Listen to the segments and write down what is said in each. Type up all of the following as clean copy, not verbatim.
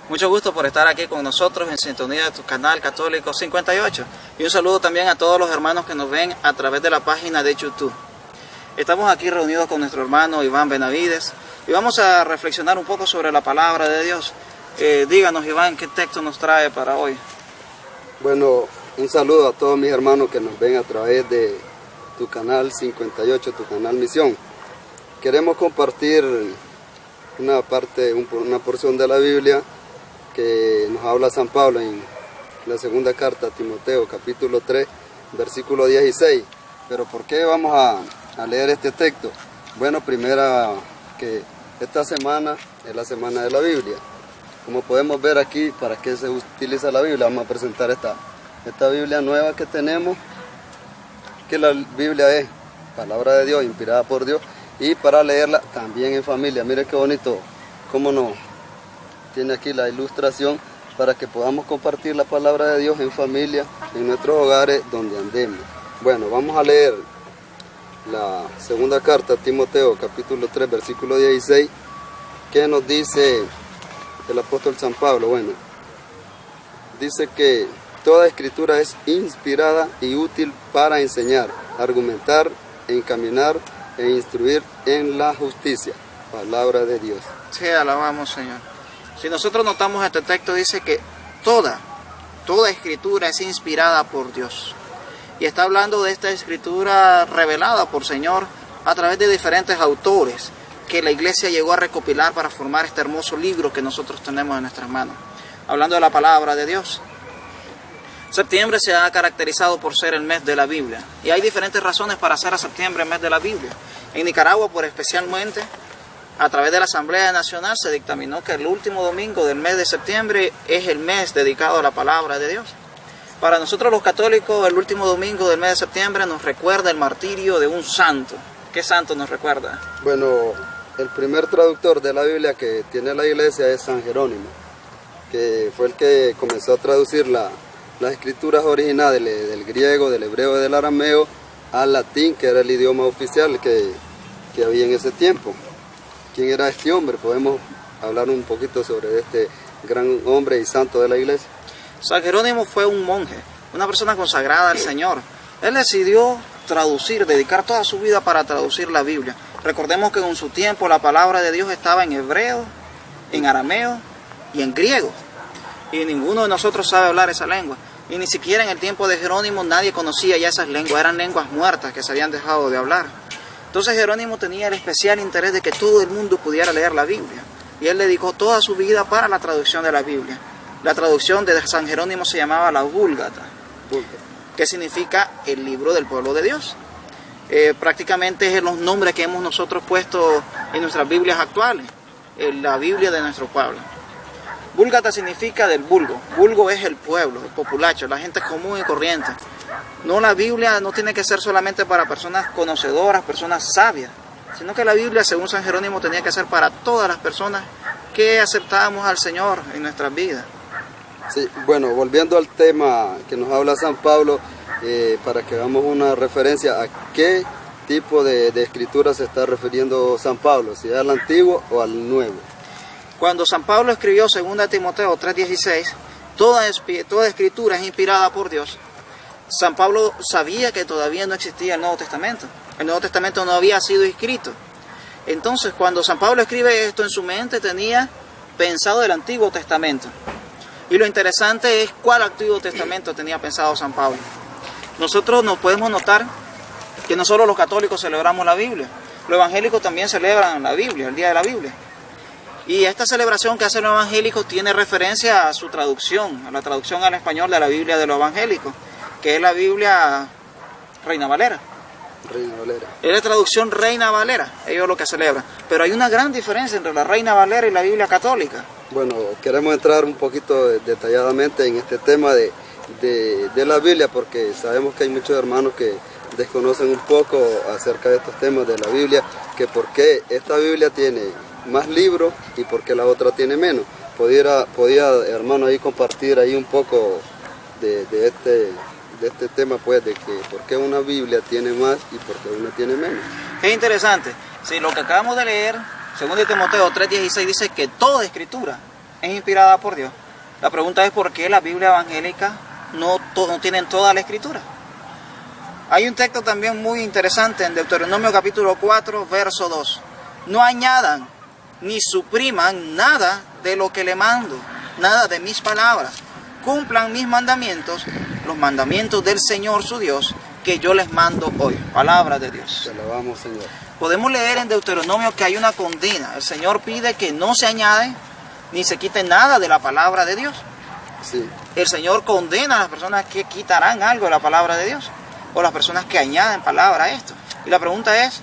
Mucho gusto por estar aquí con nosotros en sintonía de tu canal Católico 58. Y un saludo también a todos los hermanos que nos ven a través de la página de YouTube. Estamos aquí reunidos con nuestro hermano Iván Benavides y vamos a reflexionar un poco sobre la palabra de Dios. Díganos, Iván, ¿qué texto nos trae para hoy? Bueno, un saludo a todos mis hermanos que nos ven a través de tu canal 58, tu canal Misión. Queremos compartir una porción de la Biblia que nos habla San Pablo en la segunda carta a Timoteo, capítulo 3, versículo 16. Pero ¿por qué vamos a leer este texto? Bueno, primero que esta semana es la semana de la Biblia. Como podemos ver aquí, ¿para qué se utiliza la Biblia? Vamos a presentar esta Biblia nueva que tenemos, que la Biblia es palabra de Dios, inspirada por Dios, y para leerla también en familia. Mire qué bonito, cómo nos tiene aquí la ilustración para que podamos compartir la palabra de Dios en familia, en nuestros hogares, donde andemos. Bueno, vamos a leer la segunda carta a Timoteo, capítulo 3, versículo 16, que nos dice el apóstol San Pablo. Bueno, dice que toda escritura es inspirada y útil para enseñar, argumentar, encaminar e instruir en la justicia. Palabra de Dios. Sí, alabamos, Señor. Si nosotros notamos este texto, dice que toda escritura es inspirada por Dios. Y está hablando de esta escritura revelada por Señor a través de diferentes autores que la iglesia llegó a recopilar para formar este hermoso libro que nosotros tenemos en nuestras manos. Hablando de la palabra de Dios. Septiembre se ha caracterizado por ser el mes de la Biblia. Y hay diferentes razones para hacer a septiembre el mes de la Biblia. En Nicaragua, por especialmente, a través de la Asamblea Nacional se dictaminó que el último domingo del mes de septiembre es el mes dedicado a la palabra de Dios. Para nosotros los católicos, el último domingo del mes de septiembre nos recuerda el martirio de un santo. ¿Qué santo nos recuerda? Bueno, el primer traductor de la Biblia que tiene la iglesia es San Jerónimo, que fue el que comenzó a traducir las escrituras originales del griego, del hebreo y del arameo al latín, que era el idioma oficial que había en ese tiempo. ¿Quién era este hombre? Podemos hablar un poquito sobre este gran hombre y santo de la iglesia. San Jerónimo fue un monje, una persona consagrada al Señor. Él decidió dedicar toda su vida para traducir la Biblia. Recordemos que en su tiempo la palabra de Dios estaba en hebreo, en arameo y en griego. Y ninguno de nosotros sabe hablar esa lengua. Y ni siquiera en el tiempo de Jerónimo nadie conocía ya esas lenguas. Eran lenguas muertas que se habían dejado de hablar. Entonces Jerónimo tenía el especial interés de que todo el mundo pudiera leer la Biblia. Y él dedicó toda su vida para la traducción de la Biblia. La traducción de San Jerónimo se llamaba la Vulgata, que significa el libro del pueblo de Dios. Prácticamente es los nombres que hemos nosotros puesto en nuestras Biblias actuales, en la Biblia de nuestro pueblo. Vulgata significa del vulgo. Vulgo es el pueblo, el populacho, la gente común y corriente. No, la Biblia no tiene que ser solamente para personas conocedoras, personas sabias, sino que la Biblia, según San Jerónimo, tenía que ser para todas las personas que aceptábamos al Señor en nuestras vidas. Sí, bueno, volviendo al tema que nos habla San Pablo, para que hagamos una referencia a qué tipo de escritura se está refiriendo San Pablo, si es al Antiguo o al Nuevo. Cuando San Pablo escribió 2 Timoteo 3:16, toda escritura es inspirada por Dios, San Pablo sabía que todavía no existía el Nuevo Testamento. El Nuevo Testamento no había sido escrito. Entonces, cuando San Pablo escribe esto en su mente, tenía pensado el Antiguo Testamento. Y lo interesante es cuál Antiguo Testamento tenía pensado San Pablo. Nosotros nos podemos notar que no solo los católicos celebramos la Biblia, los evangélicos también celebran la Biblia, el Día de la Biblia. Y esta celebración que hacen los evangélicos tiene referencia a su traducción, a la traducción al español de la Biblia de los evangélicos, que es la Biblia Reina Valera. Reina Valera. Es la traducción Reina Valera, ellos lo que celebran. Pero hay una gran diferencia entre la Reina Valera y la Biblia católica. Bueno, queremos entrar un poquito detalladamente en este tema de la Biblia, porque sabemos que hay muchos hermanos que desconocen un poco acerca de estos temas de la Biblia, que por qué esta Biblia tiene más libros y por qué la otra tiene menos. Podía hermano ahí compartir ahí un poco de este tema, pues, de que por qué una Biblia tiene más y por qué una tiene menos. Es interesante. Si lo que acabamos de leer, 2 Timoteo 3:16 dice que toda escritura es inspirada por Dios. La pregunta es por qué la Biblia evangélica no tienen toda la escritura. Hay un texto también muy interesante en Deuteronomio capítulo 4, verso 2. No añadan ni supriman nada de lo que le mando, nada de mis palabras. Cumplan mis mandamientos, los mandamientos del Señor su Dios, que yo les mando hoy. Palabra de Dios. Te alabamos, Señor. Podemos leer en Deuteronomio que hay una condena. El Señor pide que no se añade ni se quite nada de la palabra de Dios. Sí. El Señor condena a las personas que quitarán algo de la palabra de Dios, o las personas que añaden palabra a esto. Y la pregunta es,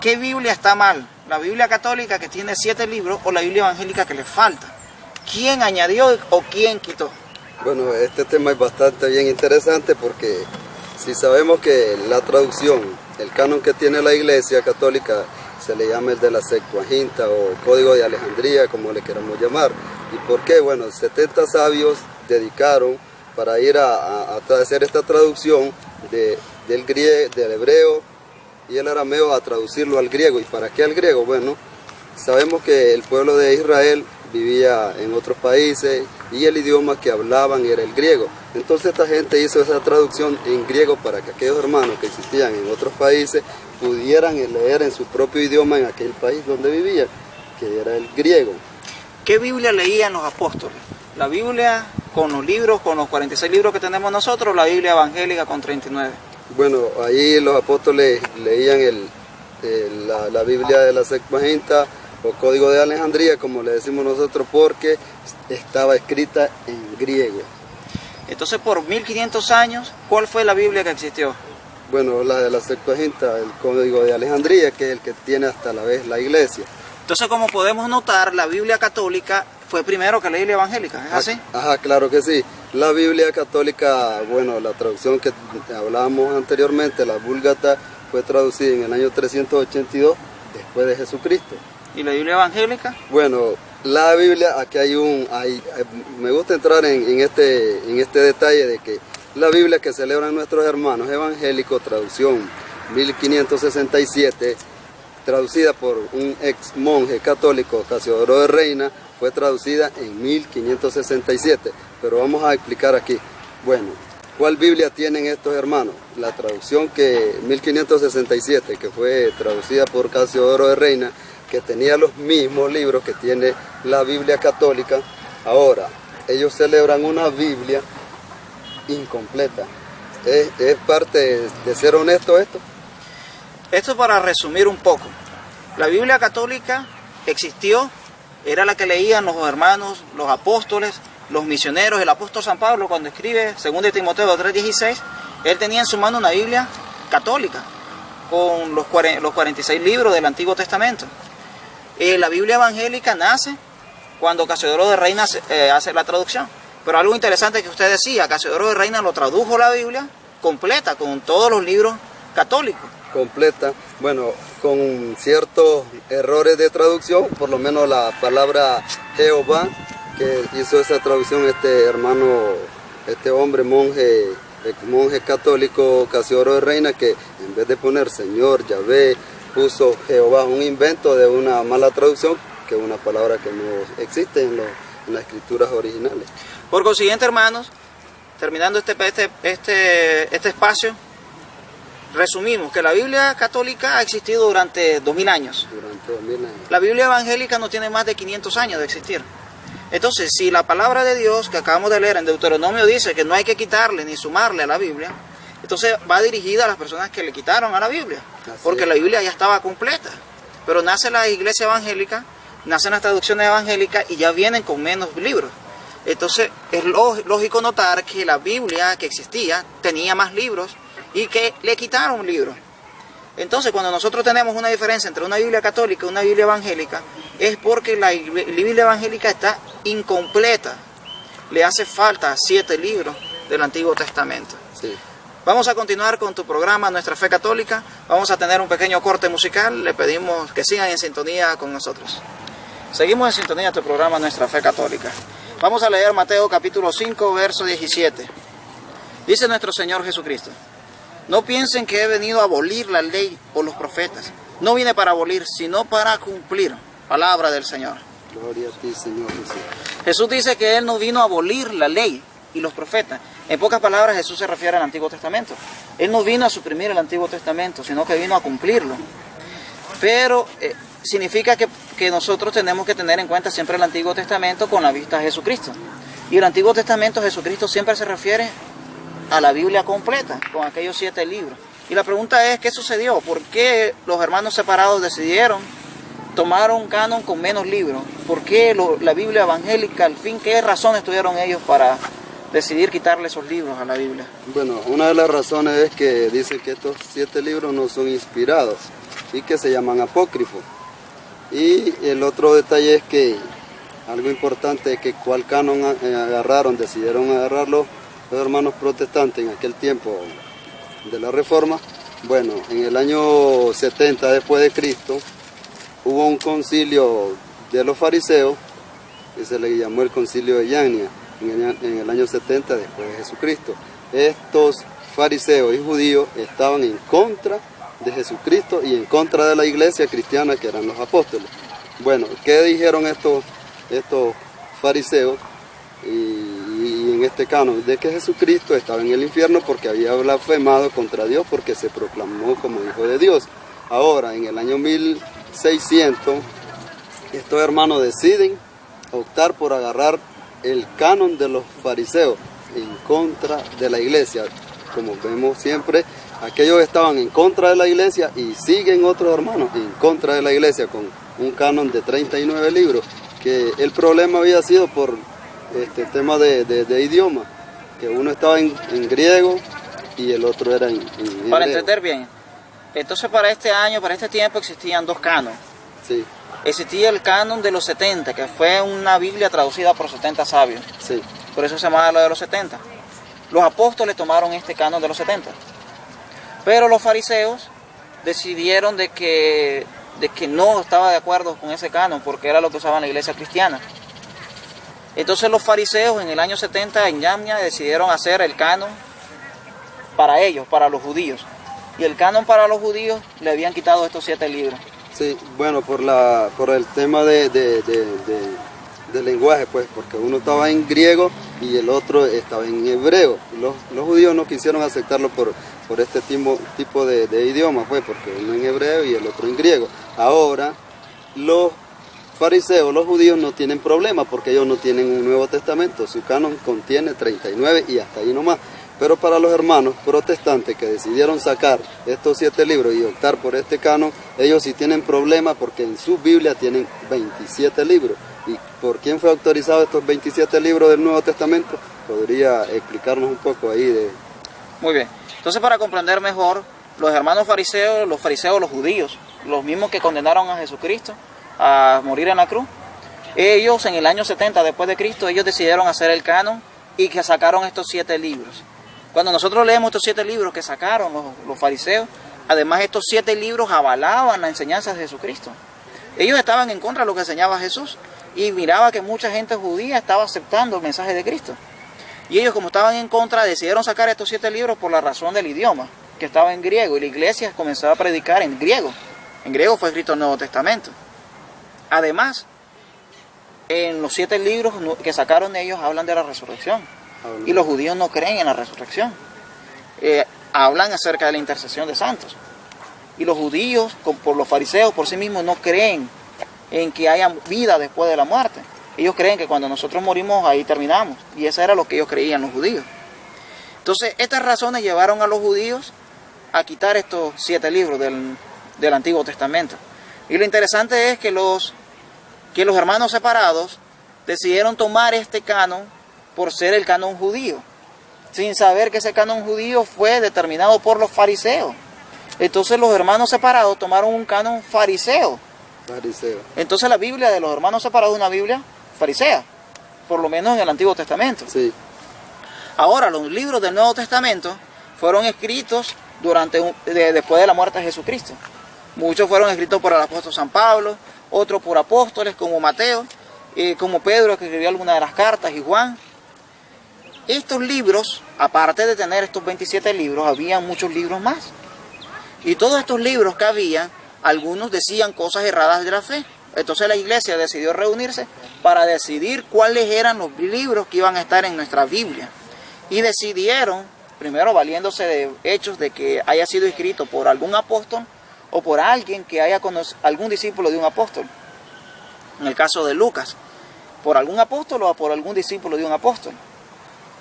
¿qué Biblia está mal? ¿La Biblia católica que tiene 7 libros o la Biblia evangélica que le falta? ¿Quién añadió o quién quitó? Bueno, este tema es bastante bien interesante porque si sabemos que la traducción, el canon que tiene la Iglesia Católica, se le llama el de la Septuaginta o Código de Alejandría, como le queramos llamar. ¿Y por qué? Bueno, 70 sabios dedicaron para ir a hacer esta traducción del hebreo y el arameo, a traducirlo al griego. ¿Y para qué al griego? Bueno, sabemos que el pueblo de Israel vivía en otros países y el idioma que hablaban era el griego. Entonces esta gente hizo esa traducción en griego para que aquellos hermanos que existían en otros países pudieran leer en su propio idioma en aquel país donde vivían, que era el griego. ¿Qué Biblia leían los apóstoles? ¿La Biblia con los libros, con los 46 libros que tenemos nosotros, o la Biblia evangélica con 39? Bueno, ahí los apóstoles leían la Biblia de la Septuaginta o Código de Alejandría, como le decimos nosotros, porque estaba escrita en griego. Entonces, por 1500 años, ¿cuál fue la Biblia que existió? Bueno, la de la Septuaginta, el Código de Alejandría, que es el que tiene hasta la vez la Iglesia. Entonces, como podemos notar, la Biblia católica fue primero que la Biblia evangélica, ¿es así? Ajá, claro que sí. La Biblia católica, bueno, la traducción que hablábamos anteriormente, la Vulgata, fue traducida en el año 382 después de Jesucristo. ¿Y la Biblia evangélica? Bueno, la Biblia, aquí me gusta entrar en este detalle de que la Biblia que celebran nuestros hermanos evangélicos, traducción 1567, traducida por un ex monje católico, Casiodoro de Reina, fue traducida en 1567. Pero vamos a explicar aquí. Bueno, ¿cuál Biblia tienen estos hermanos? La traducción que 1567, que fue traducida por Casiodoro de Reina, que tenía los mismos libros que tiene la Biblia católica. Ahora, ellos celebran una Biblia incompleta. ¿Es parte de ser honesto esto? Esto para resumir un poco. La Biblia católica existió, era la que leían los hermanos, los apóstoles, los misioneros. El apóstol San Pablo, cuando escribe 2 Timoteo 3:16, él tenía en su mano una Biblia católica con los 46 libros del Antiguo Testamento. La Biblia evangélica nace cuando Casiodoro de Reina hace la traducción. Pero algo interesante que usted decía, Casiodoro de Reina lo tradujo la Biblia completa, con todos los libros católicos. Completa, bueno, con ciertos errores de traducción, por lo menos la palabra Jehová, que hizo esa traducción este hombre monje católico Casiodoro de Reina, que en vez de poner Señor, Yahvé, puso Jehová, un invento de una mala traducción, que es una palabra que no existe en las escrituras originales. Por consiguiente, hermanos, terminando este espacio, resumimos que la Biblia católica ha existido durante 2000 años. Durante 2000 años. La Biblia evangélica no tiene más de 500 años de existir. Entonces, si la palabra de Dios que acabamos de leer en Deuteronomio dice que no hay que quitarle ni sumarle a la Biblia, entonces va dirigida a las personas que le quitaron a la Biblia, porque la Biblia ya estaba completa. Pero nace la iglesia evangélica, nacen las traducciones evangélicas y ya vienen con menos libros. Entonces es lógico notar que la Biblia que existía tenía más libros y que le quitaron libros. Entonces, cuando nosotros tenemos una diferencia entre una Biblia católica y una Biblia evangélica, es porque la Biblia evangélica está incompleta. Le hace falta 7 libros del Antiguo Testamento. Sí. Vamos a continuar con tu programa Nuestra Fe Católica. Vamos a tener un pequeño corte musical. Le pedimos que sigan en sintonía con nosotros. Seguimos en sintonía de tu programa Nuestra Fe Católica. Vamos a leer Mateo capítulo 5, verso 17. Dice nuestro Señor Jesucristo: no piensen que he venido a abolir la ley o los profetas. No vine para abolir, sino para cumplir. Palabra del Señor. Gloria a ti, Señor Jesús. Jesús dice que Él no vino a abolir la ley y los profetas. En pocas palabras, Jesús se refiere al Antiguo Testamento. Él no vino a suprimir el Antiguo Testamento, sino que vino a cumplirlo. Pero significa que nosotros tenemos que tener en cuenta siempre el Antiguo Testamento con la vista a Jesucristo. Y el Antiguo Testamento, Jesucristo siempre se refiere a la Biblia completa, con aquellos 7 libros. Y la pregunta es, ¿qué sucedió? ¿Por qué los hermanos separados decidieron tomar un canon con menos libros? ¿Por qué la Biblia evangélica, al fin, qué razones tuvieron ellos para decidir quitarle esos libros a la Biblia? Bueno, una de las razones es que dicen que estos 7 libros no son inspirados y que se llaman apócrifos. Y el otro detalle es que algo importante es que cuál canon decidieron agarrarlo los hermanos protestantes en aquel tiempo de la Reforma. Bueno, en el año 70 después de Cristo hubo un concilio de los fariseos que se le llamó el concilio de Yania en el año 70 después de Jesucristo. Estos fariseos y judíos estaban en contra de Jesucristo y en contra de la iglesia cristiana que eran los apóstoles. Bueno, ¿qué dijeron estos fariseos y en este canon? De que Jesucristo estaba en el infierno porque había blasfemado contra Dios, porque se proclamó como hijo de Dios. Ahora, en el año 1600, estos hermanos deciden optar por agarrar el canon de los fariseos en contra de la iglesia. Como vemos siempre, aquellos estaban en contra de la iglesia y siguen otros hermanos en contra de la iglesia con un canon de 39 libros, que el problema había sido por este tema de idioma, que uno estaba en griego y el otro era en Para hebreo. entender bien, entonces para este año, para este tiempo existían 2 canones. Sí, Existía el canon de los 70, que fue una Biblia traducida por 70 sabios. sí, Por eso se llamaba lo de los 70. Los apóstoles tomaron este canon de los 70. Pero los fariseos decidieron de que no estaba de acuerdo con ese canon, porque era lo que usaba la iglesia cristiana. Entonces los fariseos en el año 70 en Yamnia decidieron hacer el canon para ellos, para los judíos. Y el canon para los judíos le habían quitado estos 7 libros. sí. Bueno, por el tema de lenguaje, pues, porque uno estaba en griego y el otro estaba en hebreo. Los judíos no quisieron aceptarlo por este tipo de idioma, pues, porque uno en hebreo y el otro en griego. Ahora, los fariseos, los judíos no tienen problema porque ellos no tienen un Nuevo Testamento. Su canon contiene 39 y hasta ahí nomás. Pero para los hermanos protestantes que decidieron sacar estos 7 libros y optar por este canon, ellos sí tienen problema porque en su Biblia tienen 27 libros. ¿Y por quién fue autorizado estos 27 libros del Nuevo Testamento? ¿Podría explicarnos un poco ahí de...? Muy bien. Entonces, para comprender mejor, los hermanos fariseos, los judíos, los mismos que condenaron a Jesucristo a morir en la cruz, ellos en el año 70 después de Cristo, ellos decidieron hacer el canon y que sacaron estos 7 libros. Cuando nosotros leemos estos 7 libros que sacaron los fariseos, además estos 7 libros avalaban la enseñanza de Jesucristo. Ellos estaban en contra de lo que enseñaba Jesús y miraba que mucha gente judía estaba aceptando el mensaje de Cristo. Y ellos, como estaban en contra, decidieron sacar estos 7 libros por la razón del idioma, que estaba en griego, y la iglesia comenzó a predicar en griego. En griego fue escrito el Nuevo Testamento. Además, en los 7 libros que sacaron ellos hablan de la resurrección. Y los judíos no creen en la resurrección. Hablan acerca de la intercesión de santos. Y los judíos, por los fariseos, por sí mismos, no creen en que haya vida después de la muerte. Ellos creen que cuando nosotros morimos, ahí terminamos. Y eso era lo que ellos creían los judíos. Entonces, estas razones llevaron a los judíos a quitar estos 7 libros del Antiguo Testamento. Y lo interesante es que los hermanos separados decidieron tomar este canon por ser el canon judío, sin saber que ese canon judío fue determinado por los fariseos. Entonces los hermanos separados tomaron un canon fariseo. Entonces la Biblia de los hermanos separados es una Biblia farisea, por lo menos en el Antiguo Testamento. Sí. Ahora, los libros del Nuevo Testamento fueron escritos después de la muerte de Jesucristo. Muchos fueron escritos por el apóstol San Pablo, otros por apóstoles como Mateo, como Pedro, que escribió algunas de las cartas, y Juan. Estos libros, aparte de tener estos 27 libros, había muchos libros más. Y todos estos libros que había, algunos decían cosas erradas de la fe. Entonces la iglesia decidió reunirse para decidir cuáles eran los libros que iban a estar en nuestra Biblia. Y decidieron, primero valiéndose de hechos de que haya sido escrito por algún apóstol o por alguien que haya conocido, algún discípulo de un apóstol. En el caso de Lucas, por algún apóstol o por algún discípulo de un apóstol.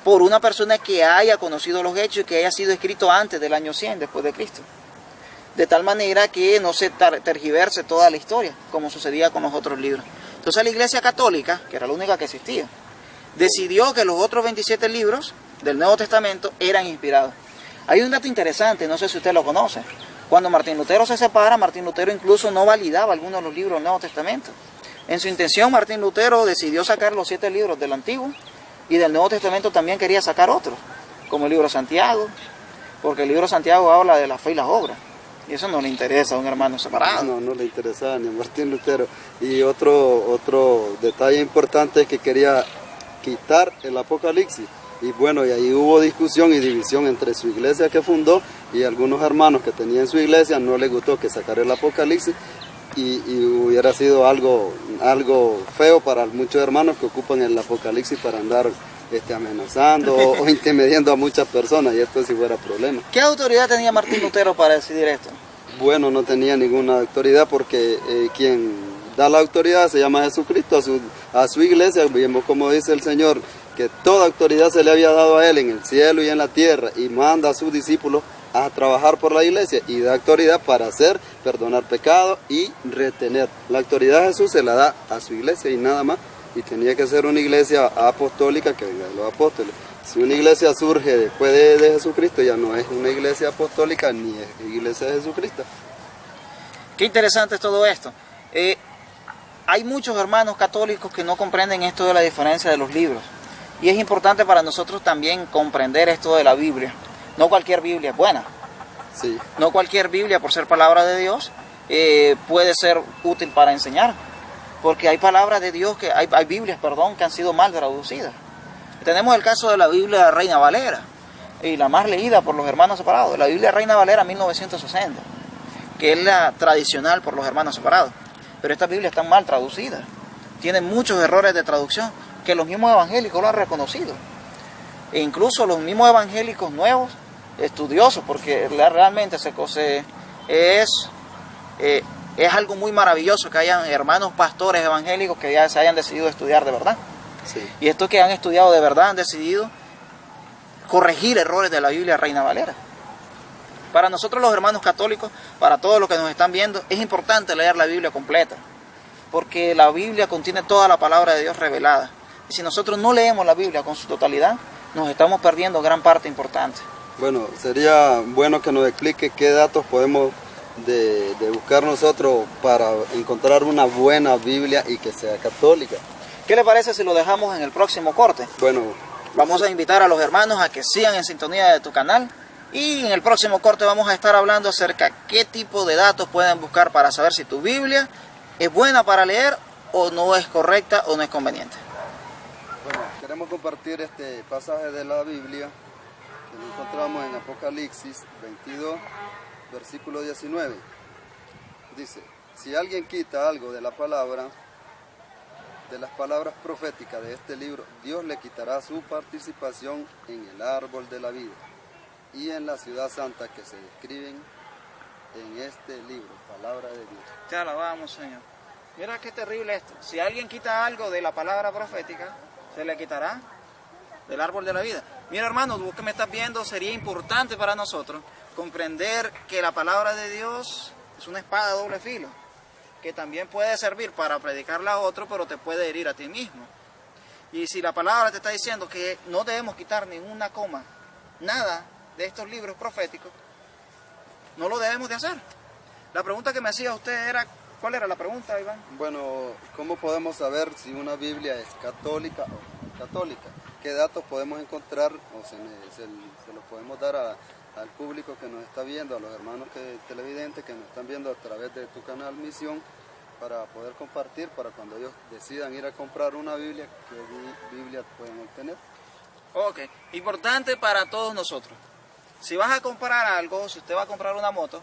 Por una persona que haya conocido los hechos y que haya sido escrito antes del año 100 después de Cristo. De tal manera que no se tergiverse toda la historia, como sucedía con los otros libros. Entonces la Iglesia Católica, que era la única que existía, decidió que los otros 27 libros del Nuevo Testamento eran inspirados. Hay un dato interesante, no sé si usted lo conoce. Cuando Martín Lutero se separa, Martín Lutero incluso no validaba algunos de los libros del Nuevo Testamento. En su intención, Martín Lutero decidió sacar los 7 libros del Antiguo y del Nuevo Testamento también quería sacar otros, como el libro de Santiago, porque el libro de Santiago habla de la fe y las obras. Y eso no le interesa a un hermano separado. No le interesaba ni a Martín Lutero. Y otro detalle importante es que quería quitar el Apocalipsis. Y bueno, y ahí hubo discusión y división entre su iglesia que fundó y algunos hermanos que tenían en su iglesia. No les gustó que sacara el Apocalipsis y hubiera sido algo feo para muchos hermanos que ocupan el Apocalipsis para andar amenazando o intimidando a muchas personas, y esto sí fuera problema. ¿Qué autoridad tenía Martín Lutero para decidir esto? Bueno, no tenía ninguna autoridad porque quien da la autoridad se llama Jesucristo a su iglesia. Vimos como dice el Señor que toda autoridad se le había dado a él en el cielo y en la tierra, y manda a sus discípulos a trabajar por la iglesia y da autoridad para hacer, perdonar pecados y retener. La autoridad de Jesús se la da a su iglesia y nada más. Y tenía que ser una iglesia apostólica que venga de los apóstoles. Si una iglesia surge después de Jesucristo, ya no es una iglesia apostólica ni es iglesia de Jesucristo. Qué interesante es todo esto. Hay muchos hermanos católicos que no comprenden esto de la diferencia de los libros. Y es importante para nosotros también comprender esto de la Biblia. No cualquier Biblia es buena. Sí. No cualquier Biblia, por ser palabra de Dios, puede ser útil para enseñar. Porque hay palabras de Dios, hay Biblias, que han sido mal traducidas. Tenemos el caso de la Biblia Reina Valera, y la más leída por los hermanos separados, la Biblia Reina Valera 1960, que es la tradicional por los hermanos separados. Pero esta Biblia está mal traducida, tiene muchos errores de traducción que los mismos evangélicos lo han reconocido. E incluso los mismos evangélicos nuevos, estudiosos, porque realmente es algo muy maravilloso que hayan hermanos pastores evangélicos que ya se hayan decidido estudiar de verdad. Sí. Y estos que han estudiado de verdad han decidido corregir errores de la Biblia Reina Valera. Para nosotros los hermanos católicos, para todos los que nos están viendo, es importante leer la Biblia completa, porque la Biblia contiene toda la palabra de Dios revelada. Y si nosotros no leemos la Biblia con su totalidad, nos estamos perdiendo gran parte importante. Bueno, sería bueno que nos explique qué datos podemos de buscar nosotros para encontrar una buena Biblia y que sea católica. ¿Qué le parece si lo dejamos en el próximo corte? Bueno, vamos a invitar a los hermanos a que sigan en sintonía de tu canal, y en el próximo corte vamos a estar hablando acerca de qué tipo de datos pueden buscar para saber si tu Biblia es buena para leer o no es correcta o no es conveniente. Bueno, queremos compartir este pasaje de la Biblia que lo encontramos en Apocalipsis 22, versículo 19. Dice: si alguien quita algo de la palabra, de las palabras proféticas de este libro, Dios le quitará su participación en el árbol de la vida y en la ciudad santa que se describen en este libro, palabra de Dios. Te alabamos, Señor. Mira qué terrible esto. Si alguien quita algo de la palabra profética, se le quitará del árbol de la vida. Mira, hermano, tú que me estás viendo, sería importante para nosotros comprender que la palabra de Dios es una espada de doble filo, que también puede servir para predicarla a otro, pero te puede herir a ti mismo. Y si la palabra te está diciendo que no debemos quitar ninguna coma, nada de estos libros proféticos, no lo debemos de hacer. La pregunta que me hacía usted era, ¿cuál era la pregunta, Iván? Bueno, ¿cómo podemos saber si una Biblia es católica o no católica? ¿Qué datos podemos encontrar o se los podemos dar al público que nos está viendo, a los hermanos televidentes que nos están viendo a través de tu canal Misión, para poder compartir, para cuando ellos decidan ir a comprar una Biblia, qué Biblia pueden obtener? Ok, importante para todos nosotros. Si vas a comprar algo, si usted va a comprar una moto,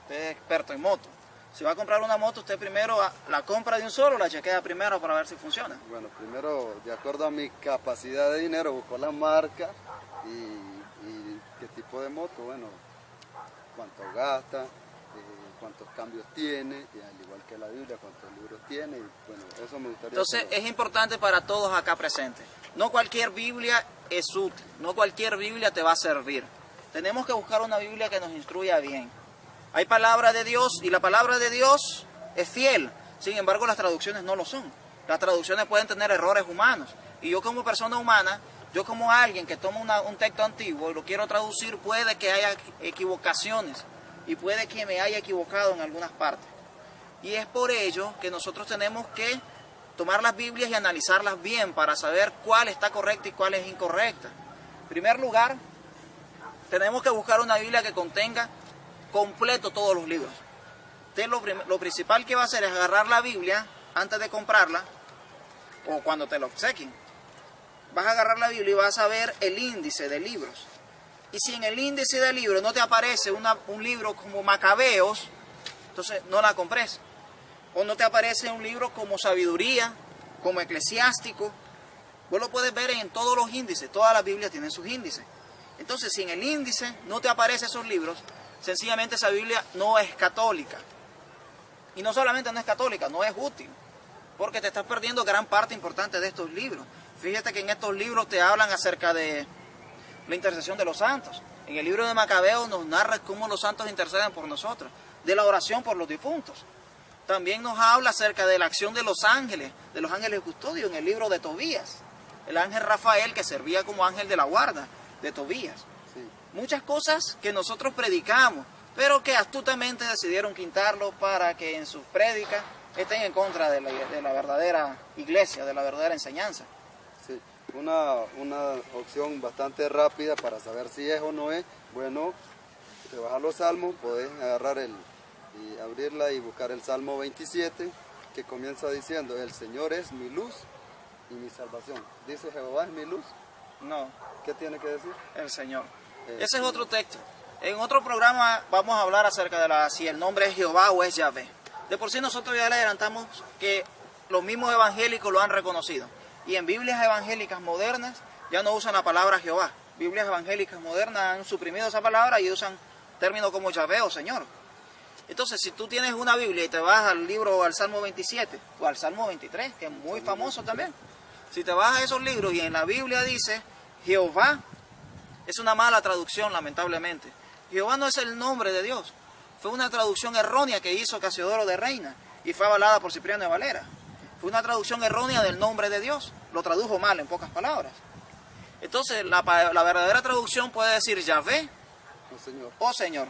usted es experto en moto. Si va a comprar una moto, usted primero la compra de un solo, la chequea primero para ver si funciona. Bueno, primero, de acuerdo a mi capacidad de dinero, busco la marca y qué tipo de moto, bueno, cuánto gasta, cuántos cambios tiene, y al igual que la Biblia, cuántos libros tiene, y bueno, eso me gustaría Entonces saber. es importante para todos acá presentes. No cualquier Biblia es útil, no cualquier Biblia te va a servir. Tenemos que buscar una Biblia que nos instruya bien. Hay palabra de Dios y la palabra de Dios es fiel. Sin embargo, las traducciones no lo son. Las traducciones pueden tener errores humanos. Y yo como persona humana, yo como alguien que toma un texto antiguo y lo quiero traducir, puede que haya equivocaciones y puede que me haya equivocado en algunas partes. Y es por ello que nosotros tenemos que tomar las Biblias y analizarlas bien para saber cuál está correcta y cuál es incorrecta. En primer lugar, tenemos que buscar una Biblia que contenga completo todos los libros. Usted lo principal que va a hacer es agarrar la Biblia antes de comprarla o cuando te lo obsequien. Vas a agarrar la Biblia y vas a ver el índice de libros. Y si en el índice de libros no te aparece un libro como Macabeos, entonces no la compres. O no te aparece un libro como Sabiduría, como Eclesiástico. Vos lo puedes ver en todos los índices. Todas las Biblias tienen sus índices. Entonces, si en el índice no te aparecen esos libros, sencillamente esa Biblia no es católica. Y no solamente no es católica, no es útil. Porque te estás perdiendo gran parte importante de estos libros. Fíjate que en estos libros te hablan acerca de la intercesión de los santos. En el libro de Macabeos nos narra cómo los santos interceden por nosotros. De la oración por los difuntos. También nos habla acerca de la acción de los ángeles custodios en el libro de Tobías. El ángel Rafael que servía como ángel de la guarda de Tobías. Sí. Muchas cosas que nosotros predicamos, pero que astutamente decidieron quitarlo para que en sus prédicas estén en contra de la verdadera iglesia, de la verdadera enseñanza. Sí. Una opción bastante rápida para saber si es o no es, bueno, te vas a los salmos, podés agarrar y abrirla y buscar el Salmo 27, que comienza diciendo, el Señor es mi luz y mi salvación. Dice, Jehová es mi luz. No, ¿Qué tiene que decir? el Señor. Ese es otro texto. En otro programa vamos a hablar acerca de si el nombre es Jehová o es Yahvé. De por sí nosotros ya le adelantamos que los mismos evangélicos lo han reconocido. Y en Biblias evangélicas modernas ya no usan la palabra Jehová. Biblias evangélicas modernas han suprimido esa palabra y usan términos como Yahvé o Señor. Entonces, si tú tienes una Biblia y te vas al Salmo 27 o al Salmo 23, que es muy famoso también, si te vas a esos libros y en la Biblia dice Jehová, es una mala traducción, lamentablemente. Jehová no es el nombre de Dios. Fue una traducción errónea que hizo Casiodoro de Reina y fue avalada por Cipriano de Valera. Fue una traducción errónea del nombre de Dios. Lo tradujo mal, en pocas palabras. Entonces, la verdadera traducción puede decir Yahvé Señor. o Señor.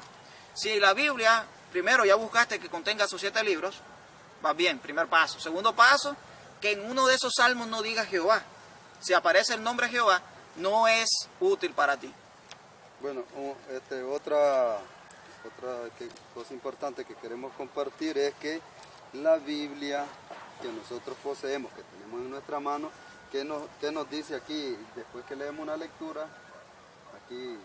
Si la Biblia, primero ya buscaste que contenga sus 7 libros, va bien, primer paso. Segundo paso, que en uno de esos salmos no diga Jehová. Si aparece el nombre Jehová, no es útil para ti. Bueno, otra cosa importante que queremos compartir es que la Biblia que nosotros poseemos, que tenemos en nuestra mano, ¿qué nos dice aquí? Después que leemos una lectura, aquí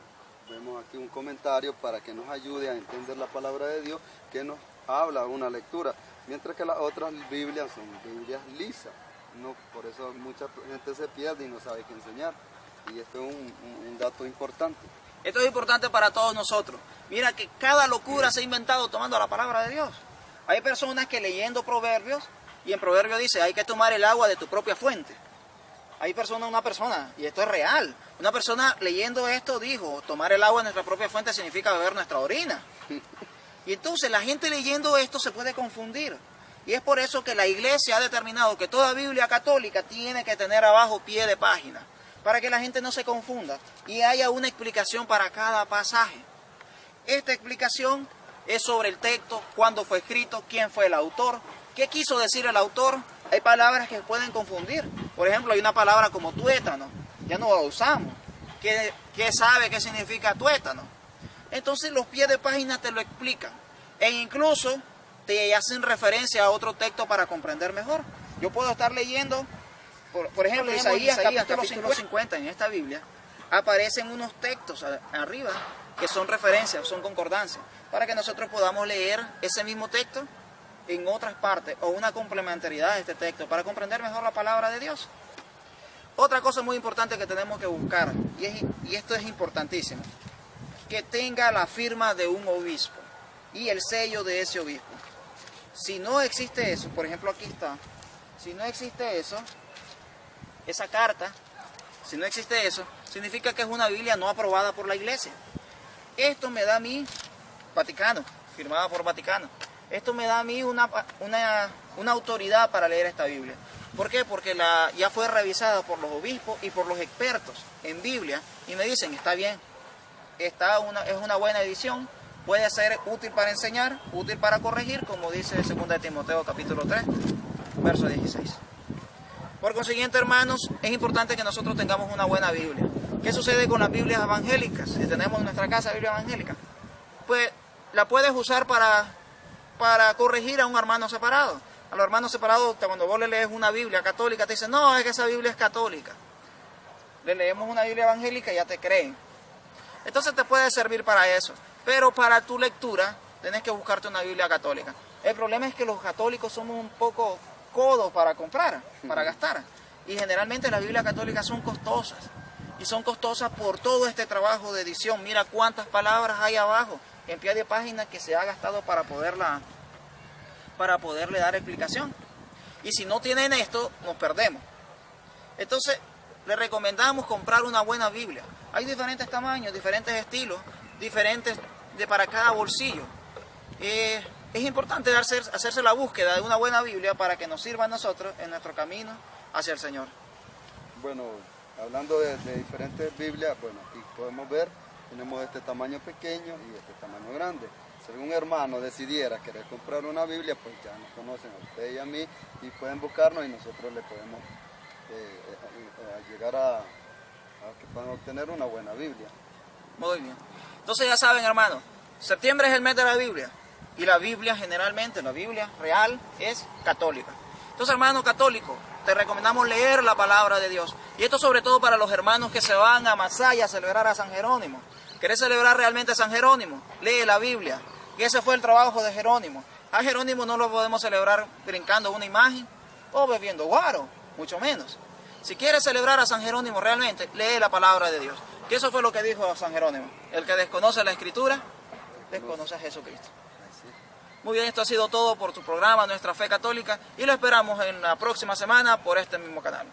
vemos aquí un comentario para que nos ayude a entender la palabra de Dios, que nos habla una lectura, mientras que las otras Biblias son Biblias lisas. No, por eso mucha gente se pierde y no sabe qué enseñar. Y esto es un dato importante. Esto es importante para todos nosotros. Mira que cada locura se ha inventado tomando la palabra de Dios. Hay personas que leyendo Proverbios, y en Proverbios dice, hay que tomar el agua de tu propia fuente. Hay una persona, y esto es real, una persona leyendo esto dijo, tomar el agua de nuestra propia fuente significa beber nuestra orina. Y entonces la gente leyendo esto se puede confundir. Y es por eso que la iglesia ha determinado que toda Biblia católica tiene que tener abajo pie de página, para que la gente no se confunda y haya una explicación para cada pasaje. Esta explicación es sobre el texto, cuándo fue escrito, quién fue el autor, qué quiso decir el autor. Hay palabras que pueden confundir. Por ejemplo, hay una palabra como tuétano, ya no la usamos. ¿Qué sabe qué significa tuétano? Entonces los pies de página te lo explican. E incluso te hacen referencia a otro texto para comprender mejor. Yo puedo estar leyendo, por ejemplo, Isaías capítulo 50 en esta Biblia, aparecen unos textos arriba que son referencias, son concordancias, para que nosotros podamos leer ese mismo texto en otras partes o una complementariedad de este texto para comprender mejor la palabra de Dios. Otra cosa muy importante que tenemos que buscar, y esto es importantísimo, que tenga la firma de un obispo y el sello de ese obispo. Si no existe eso, por ejemplo aquí está, si no existe eso, esa carta, si no existe eso, significa que es una Biblia no aprobada por la iglesia. Esto me da a mí, Vaticano, firmada por Vaticano, esto me da a mí una autoridad para leer esta Biblia. ¿Por qué? Porque ya fue revisada por los obispos y por los expertos en Biblia y me dicen, está bien, es una buena edición, puede ser útil para enseñar, útil para corregir, como dice 2 de Timoteo capítulo 3, verso 16. Por consiguiente, hermanos, es importante que nosotros tengamos una buena Biblia. ¿Qué sucede con las Biblias evangélicas? Si tenemos en nuestra casa Biblia evangélica, pues la puedes usar para corregir a un hermano separado. A los hermanos separados, cuando vos le lees una Biblia católica, te dicen, no, es que esa Biblia es católica. Le leemos una Biblia evangélica y ya te creen. Entonces te puede servir para eso. Pero para tu lectura, tenés que buscarte una Biblia católica. El problema es que los católicos somos un poco codos para comprar, para gastar. Y generalmente las Biblias católicas son costosas. Y son costosas por todo este trabajo de edición. Mira cuántas palabras hay abajo, en pie de página, que se ha gastado para poderle dar explicación. Y si no tienen esto, nos perdemos. Entonces, le recomendamos comprar una buena Biblia. Hay diferentes tamaños, diferentes estilos, diferentes para cada bolsillo. Es importante hacerse la búsqueda de una buena Biblia para que nos sirva a nosotros en nuestro camino hacia el Señor. Bueno, hablando de diferentes Biblias, bueno, aquí podemos ver, tenemos este tamaño pequeño y este tamaño grande. Si algún hermano decidiera querer comprar una Biblia, pues ya nos conocen a usted y a mí y pueden buscarnos y nosotros le podemos llegar a que puedan obtener una buena Biblia. Muy bien. Entonces ya saben, hermanos, septiembre es el mes de la Biblia y la Biblia generalmente, la Biblia real es católica. Entonces, hermano católico, te recomendamos leer la palabra de Dios. Y esto sobre todo para los hermanos que se van a Masaya a celebrar a San Jerónimo. ¿Querés celebrar realmente a San Jerónimo? Lee la Biblia. Y ese fue el trabajo de Jerónimo. A Jerónimo no lo podemos celebrar brincando una imagen o bebiendo guaro, mucho menos. Si quieres celebrar a San Jerónimo realmente, lee la palabra de Dios. Que eso fue lo que dijo San Jerónimo. El que desconoce la Escritura, desconoce a Jesucristo. Muy bien, esto ha sido todo por tu programa Nuestra Fe Católica y lo esperamos en la próxima semana por este mismo canal.